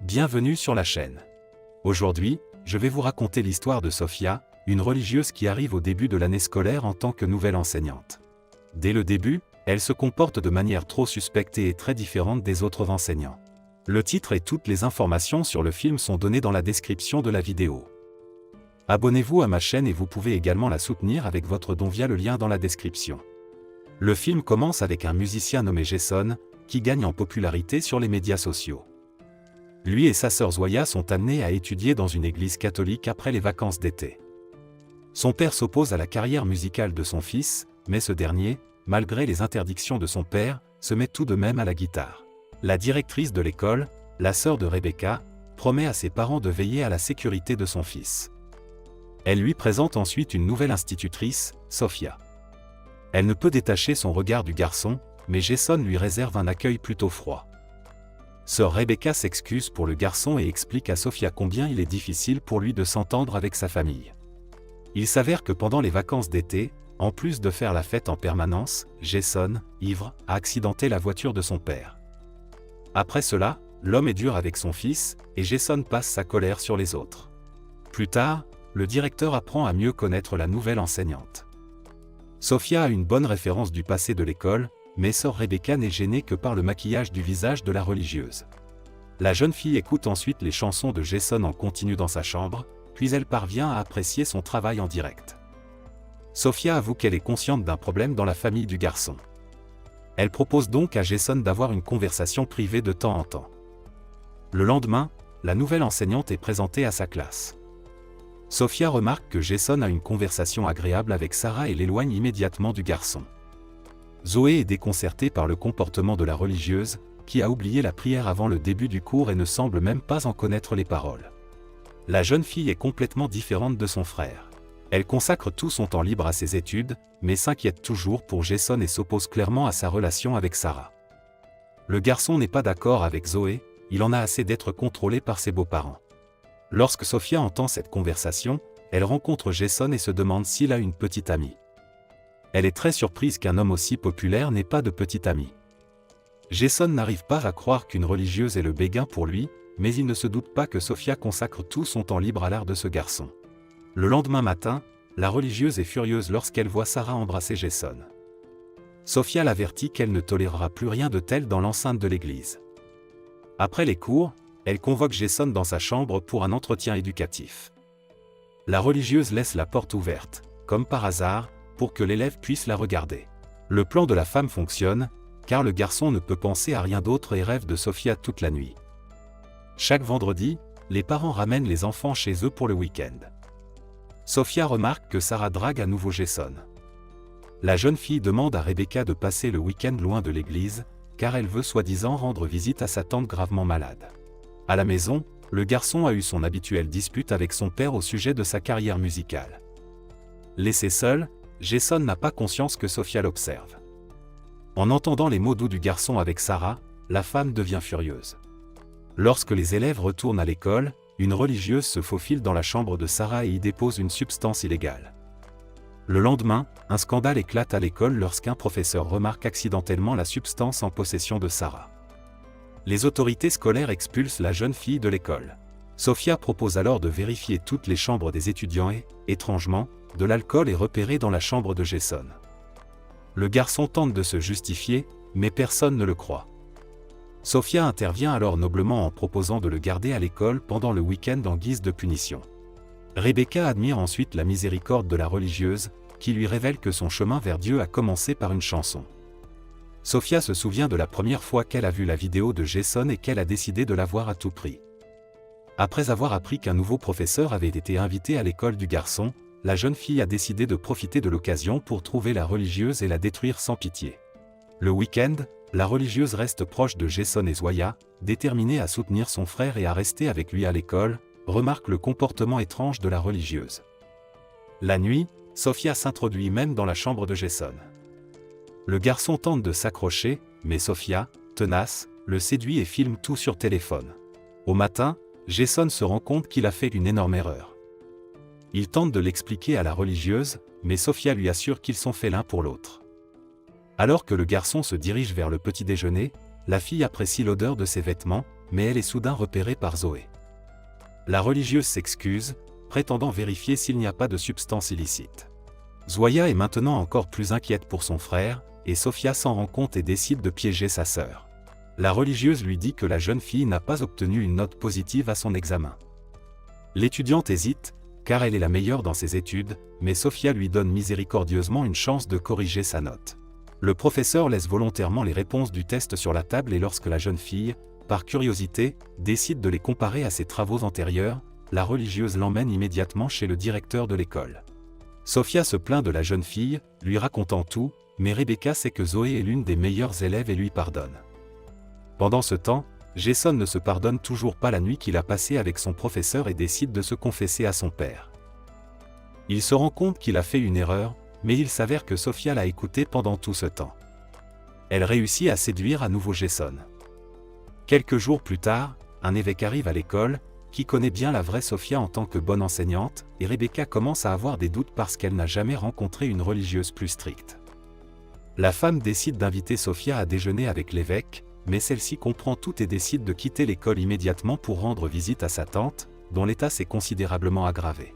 Bienvenue sur la chaîne. Aujourd'hui, je vais vous raconter l'histoire de Sofia, une religieuse qui arrive au début de l'année scolaire en tant que nouvelle enseignante. Dès le début, elle se comporte de manière trop suspecte et très différente des autres enseignants. Le titre et toutes les informations sur le film sont données dans la description de la vidéo. Abonnez-vous à ma chaîne et vous pouvez également la soutenir avec votre don via le lien dans la description. Le film commence avec un musicien nommé Jason, qui gagne en popularité sur les médias sociaux. Lui et sa sœur Zoya sont amenés à étudier dans une église catholique après les vacances d'été. Son père s'oppose à la carrière musicale de son fils, mais ce dernier, malgré les interdictions de son père, se met tout de même à la guitare. La directrice de l'école, la sœur de Rebecca, promet à ses parents de veiller à la sécurité de son fils. Elle lui présente ensuite une nouvelle institutrice, Sofia. Elle ne peut détacher son regard du garçon, mais Jason lui réserve un accueil plutôt froid. Sœur Rebecca s'excuse pour le garçon et explique à Sofia combien il est difficile pour lui de s'entendre avec sa famille. Il s'avère que pendant les vacances d'été, en plus de faire la fête en permanence, Jason, ivre, a accidenté la voiture de son père. Après cela, l'homme est dur avec son fils, et Jason passe sa colère sur les autres. Plus tard, le directeur apprend à mieux connaître la nouvelle enseignante. Sofia a une bonne référence du passé de l'école, mais sœur Rebecca n'est gênée que par le maquillage du visage de la religieuse. La jeune fille écoute ensuite les chansons de Jason en continu dans sa chambre, puis elle parvient à apprécier son travail en direct. Sofia avoue qu'elle est consciente d'un problème dans la famille du garçon. Elle propose donc à Jason d'avoir une conversation privée de temps en temps. Le lendemain, la nouvelle enseignante est présentée à sa classe. Sofia remarque que Jason a une conversation agréable avec Sarah et l'éloigne immédiatement du garçon. Zoé est déconcertée par le comportement de la religieuse, qui a oublié la prière avant le début du cours et ne semble même pas en connaître les paroles. La jeune fille est complètement différente de son frère. Elle consacre tout son temps libre à ses études, mais s'inquiète toujours pour Jason et s'oppose clairement à sa relation avec Sarah. Le garçon n'est pas d'accord avec Zoé, il en a assez d'être contrôlé par ses beaux-parents. Lorsque Sofia entend cette conversation, elle rencontre Jason et se demande s'il a une petite amie. Elle est très surprise qu'un homme aussi populaire n'ait pas de petite amie. Jason n'arrive pas à croire qu'une religieuse est le béguin pour lui, mais il ne se doute pas que Sofia consacre tout son temps libre à l'art de ce garçon. Le lendemain matin, la religieuse est furieuse lorsqu'elle voit Sarah embrasser Jason. Sofia l'avertit qu'elle ne tolérera plus rien de tel dans l'enceinte de l'église. Après les cours, elle convoque Jason dans sa chambre pour un entretien éducatif. La religieuse laisse la porte ouverte, comme par hasard, pour que l'élève puisse la regarder. Le plan de la femme fonctionne, car le garçon ne peut penser à rien d'autre et rêve de Sofia toute la nuit. Chaque vendredi, les parents ramènent les enfants chez eux pour le week-end. Sofia remarque que Sarah drague à nouveau Jason. La jeune fille demande à Rebecca de passer le week-end loin de l'église, car elle veut soi-disant rendre visite à sa tante gravement malade. À la maison, le garçon a eu son habituelle dispute avec son père au sujet de sa carrière musicale. Laissé seul, Jason n'a pas conscience que Sofia l'observe. En entendant les mots doux du garçon avec Sarah, la femme devient furieuse. Lorsque les élèves retournent à l'école, une religieuse se faufile dans la chambre de Sarah et y dépose une substance illégale. Le lendemain, un scandale éclate à l'école lorsqu'un professeur remarque accidentellement la substance en possession de Sarah. Les autorités scolaires expulsent la jeune fille de l'école. Sofia propose alors de vérifier toutes les chambres des étudiants et, étrangement, de l'alcool est repéré dans la chambre de Jason. Le garçon tente de se justifier, mais personne ne le croit. Sofia intervient alors noblement en proposant de le garder à l'école pendant le week-end en guise de punition. Rebecca admire ensuite la miséricorde de la religieuse, qui lui révèle que son chemin vers Dieu a commencé par une chanson. Sofia se souvient de la première fois qu'elle a vu la vidéo de Jason et qu'elle a décidé de la voir à tout prix. Après avoir appris qu'un nouveau professeur avait été invité à l'école du garçon, la jeune fille a décidé de profiter de l'occasion pour trouver la religieuse et la détruire sans pitié. Le week-end, la religieuse reste proche de Jason et Zoya, déterminée à soutenir son frère et à rester avec lui à l'école, remarque le comportement étrange de la religieuse. La nuit, Sofia s'introduit même dans la chambre de Jason. Le garçon tente de s'accrocher, mais Sofia, tenace, le séduit et filme tout sur téléphone. Au matin, Jason se rend compte qu'il a fait une énorme erreur. Il tente de l'expliquer à la religieuse, mais Sofia lui assure qu'ils sont faits l'un pour l'autre. Alors que le garçon se dirige vers le petit déjeuner, la fille apprécie l'odeur de ses vêtements, mais elle est soudain repérée par Zoé. La religieuse s'excuse, prétendant vérifier s'il n'y a pas de substance illicite. Zoya est maintenant encore plus inquiète pour son frère, et Sofia s'en rend compte et décide de piéger sa sœur. La religieuse lui dit que la jeune fille n'a pas obtenu une note positive à son examen. L'étudiante hésite, car elle est la meilleure dans ses études, mais Sofia lui donne miséricordieusement une chance de corriger sa note. Le professeur laisse volontairement les réponses du test sur la table et lorsque la jeune fille, par curiosité, décide de les comparer à ses travaux antérieurs, la religieuse l'emmène immédiatement chez le directeur de l'école. Sofia se plaint de la jeune fille, lui racontant tout, mais Rebecca sait que Zoé est l'une des meilleures élèves et lui pardonne. Pendant ce temps, Jason ne se pardonne toujours pas la nuit qu'il a passée avec son professeur et décide de se confesser à son père. Il se rend compte qu'il a fait une erreur, mais il s'avère que Sofia l'a écouté pendant tout ce temps. Elle réussit à séduire à nouveau Jason. Quelques jours plus tard, un évêque arrive à l'école, qui connaît bien la vraie Sofia en tant que bonne enseignante, et Rebecca commence à avoir des doutes parce qu'elle n'a jamais rencontré une religieuse plus stricte. La femme décide d'inviter Sofia à déjeuner avec l'évêque, mais celle-ci comprend tout et décide de quitter l'école immédiatement pour rendre visite à sa tante, dont l'état s'est considérablement aggravé.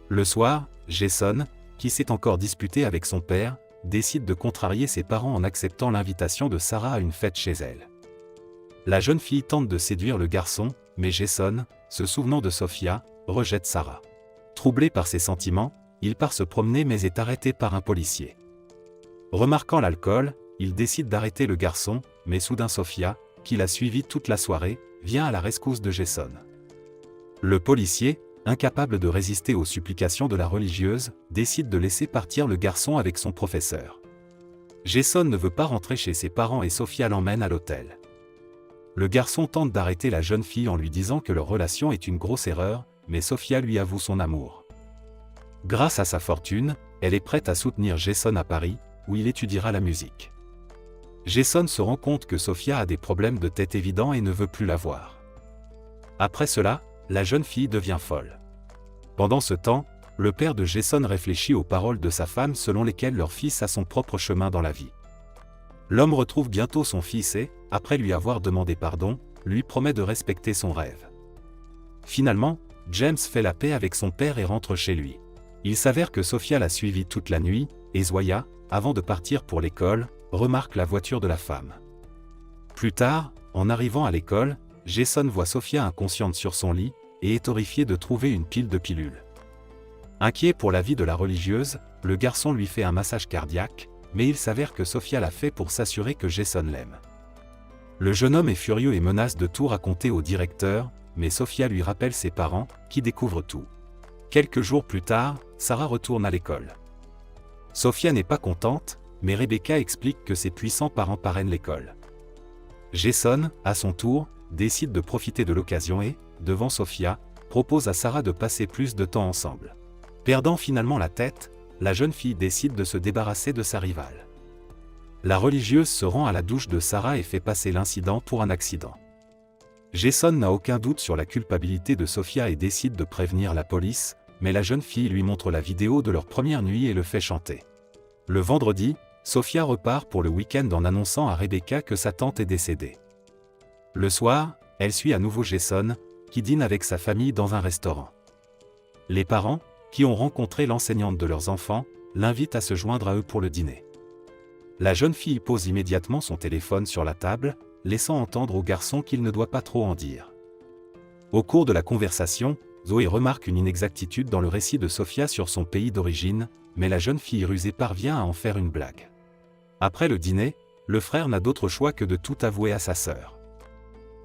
Le soir, Jason, qui s'est encore disputé avec son père, décide de contrarier ses parents en acceptant l'invitation de Sarah à une fête chez elle. La jeune fille tente de séduire le garçon, mais Jason, se souvenant de Sofia, rejette Sarah. Troublé par ses sentiments, il part se promener mais est arrêté par un policier. Remarquant l'alcool, il décide d'arrêter le garçon, mais soudain Sofia, qui l'a suivi toute la soirée, vient à la rescousse de Jason. Le policier, incapable de résister aux supplications de la religieuse, décide de laisser partir le garçon avec son professeur. Jason ne veut pas rentrer chez ses parents et Sofia l'emmène à l'hôtel. Le garçon tente d'arrêter la jeune fille en lui disant que leur relation est une grosse erreur, mais Sofia lui avoue son amour. Grâce à sa fortune, elle est prête à soutenir Jason à Paris, où il étudiera la musique. Jason se rend compte que Sofia a des problèmes de tête évidents et ne veut plus la voir. Après cela, la jeune fille devient folle. Pendant ce temps, le père de Jason réfléchit aux paroles de sa femme selon lesquelles leur fils a son propre chemin dans la vie. L'homme retrouve bientôt son fils et, après lui avoir demandé pardon, lui promet de respecter son rêve. Finalement, James fait la paix avec son père et rentre chez lui. Il s'avère que Sofia l'a suivi toute la nuit, et Zoya, avant de partir pour l'école, remarque la voiture de la femme. Plus tard, en arrivant à l'école, Jason voit Sofia inconsciente sur son lit, et est horrifié de trouver une pile de pilules. Inquiet pour la vie de la religieuse, le garçon lui fait un massage cardiaque, mais il s'avère que Sofia l'a fait pour s'assurer que Jason l'aime. Le jeune homme est furieux et menace de tout raconter au directeur, mais Sofia lui rappelle ses parents, qui découvrent tout. Quelques jours plus tard, Sarah retourne à l'école. Sofia n'est pas contente, mais Rebecca explique que ses puissants parents parrainent l'école. Jason, à son tour, décide de profiter de l'occasion et, devant Sofia, propose à Sarah de passer plus de temps ensemble. Perdant finalement la tête, la jeune fille décide de se débarrasser de sa rivale. La religieuse se rend à la douche de Sarah et fait passer l'incident pour un accident. Jason n'a aucun doute sur la culpabilité de Sofia et décide de prévenir la police, mais la jeune fille lui montre la vidéo de leur première nuit et le fait chanter. Le vendredi, Sofia repart pour le week-end en annonçant à Rebecca que sa tante est décédée. Le soir, elle suit à nouveau Jason, qui dîne avec sa famille dans un restaurant. Les parents, qui ont rencontré l'enseignante de leurs enfants, l'invitent à se joindre à eux pour le dîner. La jeune fille pose immédiatement son téléphone sur la table, laissant entendre au garçon qu'il ne doit pas trop en dire. Au cours de la conversation, Zoé remarque une inexactitude dans le récit de Sofia sur son pays d'origine, mais la jeune fille rusée parvient à en faire une blague. Après le dîner, le frère n'a d'autre choix que de tout avouer à sa sœur.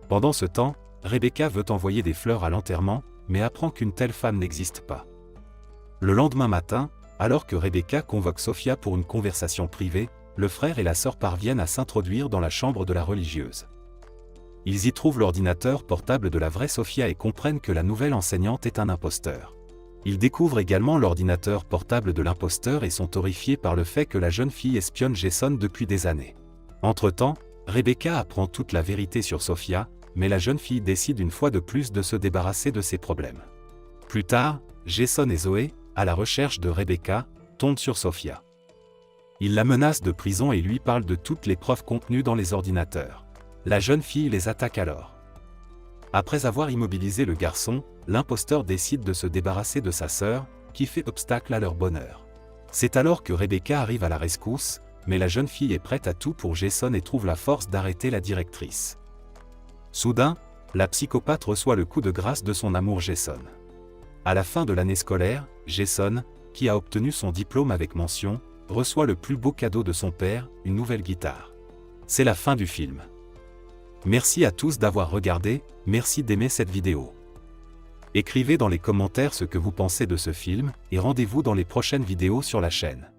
Pendant ce temps, Rebecca veut envoyer des fleurs à l'enterrement, mais apprend qu'une telle femme n'existe pas. Le lendemain matin, alors que Rebecca convoque Sofia pour une conversation privée, le frère et la sœur parviennent à s'introduire dans la chambre de la religieuse. Ils y trouvent l'ordinateur portable de la vraie Sofia et comprennent que la nouvelle enseignante est un imposteur. Ils découvrent également l'ordinateur portable de l'imposteur et sont horrifiés par le fait que la jeune fille espionne Jason depuis des années. Entre-temps, Rebecca apprend toute la vérité sur Sofia, mais la jeune fille décide une fois de plus de se débarrasser de ses problèmes. Plus tard, Jason et Zoé, à la recherche de Rebecca, tombent sur Sofia. Ils la menacent de prison et lui parlent de toutes les preuves contenues dans les ordinateurs. La jeune fille les attaque alors. Après avoir immobilisé le garçon, l'imposteur décide de se débarrasser de sa sœur, qui fait obstacle à leur bonheur. C'est alors que Rebecca arrive à la rescousse, mais la jeune fille est prête à tout pour Jason et trouve la force d'arrêter la directrice. Soudain, la psychopathe reçoit le coup de grâce de son amour Jason. À la fin de l'année scolaire, Jason, qui a obtenu son diplôme avec mention, reçoit le plus beau cadeau de son père, une nouvelle guitare. C'est la fin du film. Merci à tous d'avoir regardé, merci d'aimer cette vidéo. Écrivez dans les commentaires ce que vous pensez de ce film, et rendez-vous dans les prochaines vidéos sur la chaîne.